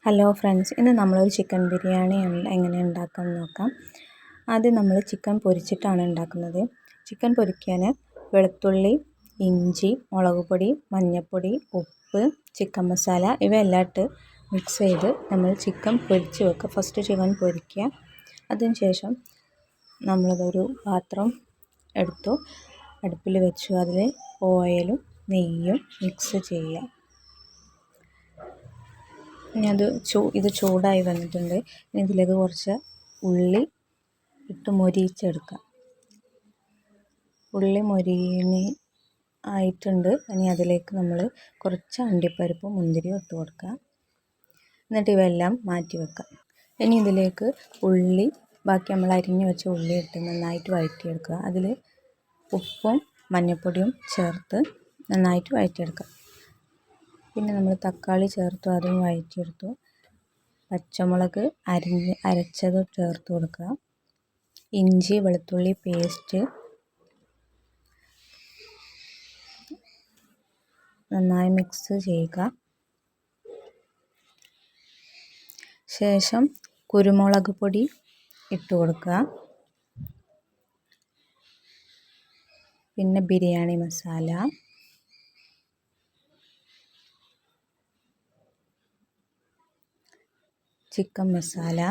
Hello friends, ഇന്ന് നമ്മളൊരു chicken biryani എങ്ങനെ ഉണ്ടാക്കാമെന്ന് നോക്കാം. ആദ്യം നമ്മൾ ചിക്കൻ പൊരിച്ചിട്ടാണ് ഉണ്ടാക്കുന്നത്. ചിക്കൻ പൊരിക്കാൻ വെളുത്തുള്ളി, ഇഞ്ചി, മുളക് പൊടി, മഞ്ഞൾപ്പൊടി, ഉപ്പ്, ചിക്കൻ മസാല ഇവയെല്ലാം ഇട്ട് മിക്സ് ചെയ്ത് നമ്മൾ ചിക്കൻ പൊരിച്ച് വെക്കുക. ഫസ്റ്റ് ചിക്കൻ പൊരിക്കുക. അതിനുശേഷം നമ്മളതൊരു പാത്രം എടുത്തു അടുപ്പിൽ വെച്ചു. അതിൽ ഓയിലും നെയ്യും മിക്സ് ചെയ്യുക. ഇനി ഇത് ചൂടായി വന്നിട്ടുണ്ട്. ഇനി ഇതിലേക്ക് കുറച്ച് ഉള്ളി ഇട്ട് മൊരിയിച്ചെടുക്കാം. ഉള്ളി മൊരിഞ്ഞ് ആയിട്ടുണ്ട്. ഇനി അതിലേക്ക് നമ്മൾ കുറച്ച് അണ്ടിപ്പരിപ്പ് മുന്തിരി ഇട്ട് കൊടുക്കുക. എന്നിട്ട് ഇവയെല്ലാം മാറ്റി വെക്കാം. ഇനി ഇതിലേക്ക് ബാക്കി നമ്മൾ അരിഞ്ഞു വെച്ച ഉള്ളി ഇട്ട് നന്നായിട്ട് വഴറ്റിയെടുക്കുക. അതിൽ ഉപ്പും മഞ്ഞൾപ്പൊടിയും ചേർത്ത് നന്നായിട്ട് വഴറ്റിയെടുക്കുക. പിന്നെ നമ്മൾ തക്കാളി ചേർത്തു, അതും വഴറ്റിയെടുത്തു. പച്ചമുളക് അരച്ചത് ചേർത്ത് കൊടുക്കുക. ഇഞ്ചി വെളുത്തുള്ളി പേസ്റ്റ് നന്നായി മിക്സ് ചെയ്യുക. ശേഷം കുരുമുളക് പൊടി ഇട്ട് കൊടുക്കുക. പിന്നെ ബിരിയാണി മസാല, ചിക്കൻ മസാല,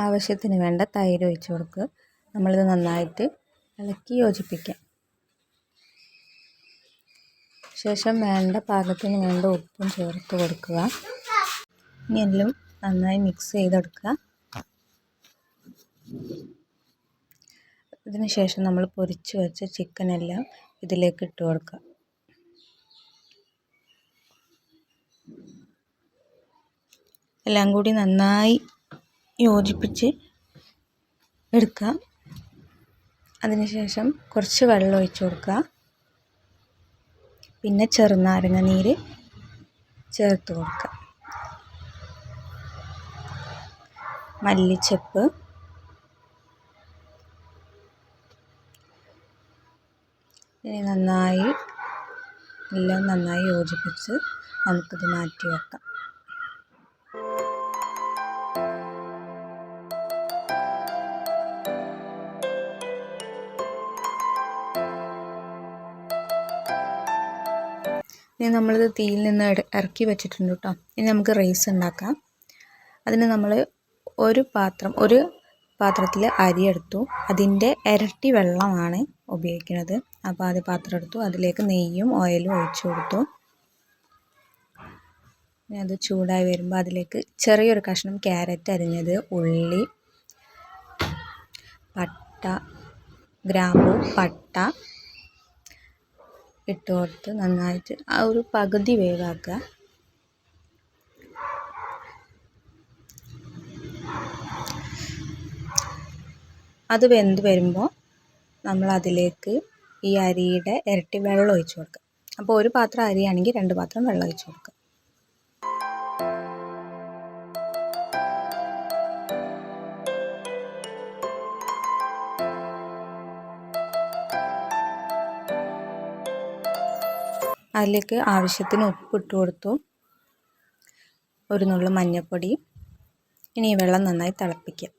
ആവശ്യത്തിന് വേണ്ട തൈര് ഒഴിച്ച് കൊടുക്കുക. നമ്മളിത് നന്നായിട്ട് ഇളക്കി യോജിപ്പിക്കാം. ശേഷം പാകത്തിന് വേണ്ട ഉപ്പും ചേർത്ത് കൊടുക്കുക. ഇനി എല്ലാം നന്നായി മിക്സ് ചെയ്തെടുക്കുക. ഇതിനുശേഷം നമ്മൾ പൊരിച്ച് വെച്ച ചിക്കനെല്ലാം ഇതിലേക്ക് ഇട്ട് കൊടുക്കുക. എല്ലാം കൂടി നന്നായി യോജിപ്പിച്ച് എടുക്കുക. അതിനുശേഷം കുറച്ച് വെള്ളം ഒഴിച്ച് കൊടുക്കുക. പിന്നെ ചെറുനാരങ്ങ നീര് ചേർത്ത് കൊടുക്കുക. മല്ലിച്ചപ്പ്, ഇനി എല്ലാം നന്നായി യോജിപ്പിച്ച് നമുക്കിത് മാറ്റി വെക്കാം. ഇനി നമ്മളിത് തീയിൽ നിന്ന് ഇറക്കി വെച്ചിട്ടുണ്ട് കേട്ടോ. ഇനി നമുക്ക് റൈസ് ഉണ്ടാക്കാം. അതിന് നമ്മൾ ഒരു പാത്രത്തിൽ അരി എടുത്തു. അതിൻ്റെ ഇരട്ടി വെള്ളമാണ് ഉപയോഗിക്കുന്നത്. അപ്പോൾ ആദ്യം പാത്രം എടുത്തു. അതിലേക്ക് നെയ്യും ഓയിലും ഒഴിച്ചു കൊടുത്തു. ഇനി അത് ചൂടായി വരുമ്പോൾ അതിലേക്ക് ചെറിയൊരു കഷ്ണം ക്യാരറ്റ് അരിഞ്ഞത്, ഉള്ളി, ഗ്രാമ്പു പട്ട ഇട്ട് കൊടുത്ത് നന്നായിട്ട് ഒരു പകുതി വേവാക്കുക. അത് വെന്ത് വരുമ്പോൾ നമ്മൾ അതിലേക്ക് ഈ അരിയുടെ ഇരട്ടി വെള്ളം ഒഴിച്ച് കൊടുക്കുക. അപ്പോൾ ഒരു പാത്രം അരിയാണെങ്കിൽ 2 പാത്രം വെള്ളം ഒഴിച്ച് കൊടുക്കുക. അതിലേക്ക് ആവശ്യത്തിന് ഉപ്പ് ഇട്ട് കൊടുത്തു. ഒരു നുള്ളു മഞ്ഞൾപ്പൊടി. ഇനി ഈ വെള്ളം നന്നായി തിളപ്പിക്കുക.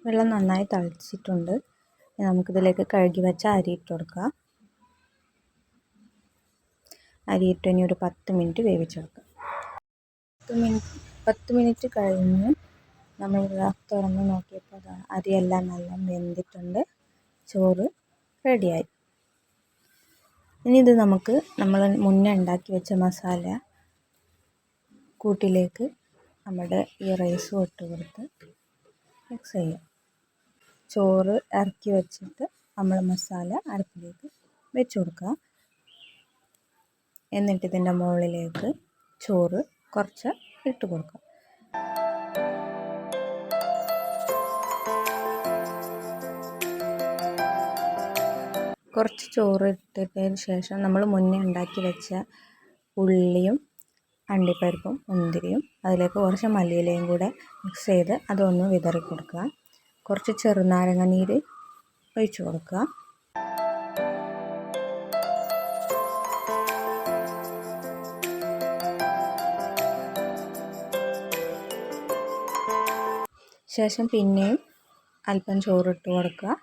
വെള്ളം നന്നായി തിളച്ചിട്ടുണ്ട്. നമുക്കിതിലേക്ക് കഴുകി വെച്ച അരി ഇട്ട് കൊടുക്കുക. അരിയിട്ട് ഇനി ഒരു 10 മിനിറ്റ് വേവിച്ചെടുക്കുക. 10 മിനിറ്റ് കഴിഞ്ഞ് നമ്മൾ തുറന്ന് നോക്കിയപ്പോൾ അരിയെല്ലാം നല്ല വെന്തിട്ടുണ്ട്. ചോറ് റെഡിയായി. ഇനി ഇത് നമ്മൾ മുന്നേ ഉണ്ടാക്കി വെച്ച മസാല കൂട്ടിലേക്ക് നമ്മുടെ ഈ റൈസും ഇട്ട് കൊടുത്ത് മിക്സ് ചെയ്യാം. ചോറ് ഇറക്കി വെച്ചിട്ട് നമ്മൾ മസാല അടുപ്പിലേക്ക് വെച്ച് കൊടുക്കുക. എന്നിട്ട് ഇതിൻ്റെ മുകളിലേക്ക് ചോറ് കുറച്ച് ഇട്ട് കൊടുക്കുക. കുറച്ച് ചോറ് ഇട്ടതിന് ശേഷം നമ്മൾ മുന്നേ ഉണ്ടാക്കി വെച്ച ഉള്ളിയും അണ്ടിപ്പരിപ്പും മുന്തിരിയും അതിലേക്ക് കുറച്ച് മല്ലിയിലയും കൂടെ മിക്സ് ചെയ്ത് അതൊന്ന് വിതറി കൊടുക്കുക. കുറച്ച് ചെറുനാരങ്ങ നീര് ഒഴിച്ചു കൊടുക്കുക. ശേഷം പിന്നെയും അല്പം ചോറിട്ട് കൊടുക്കുക.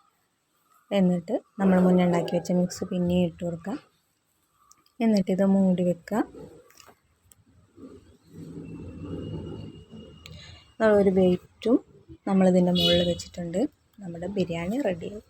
എന്നിട്ട് നമ്മൾ മുന്നേ ഉണ്ടാക്കി വെച്ച മിക്സ് പിന്നെയും ഇട്ട് കൊടുക്കുക. എന്നിട്ടിത് മൂടി വെക്കുക. ഒരു വെയിറ്റും നമ്മളിതിൻ്റെ മുകളിൽ വെച്ചിട്ടുണ്ട്. നമ്മുടെ ബിരിയാണി റെഡിയായി.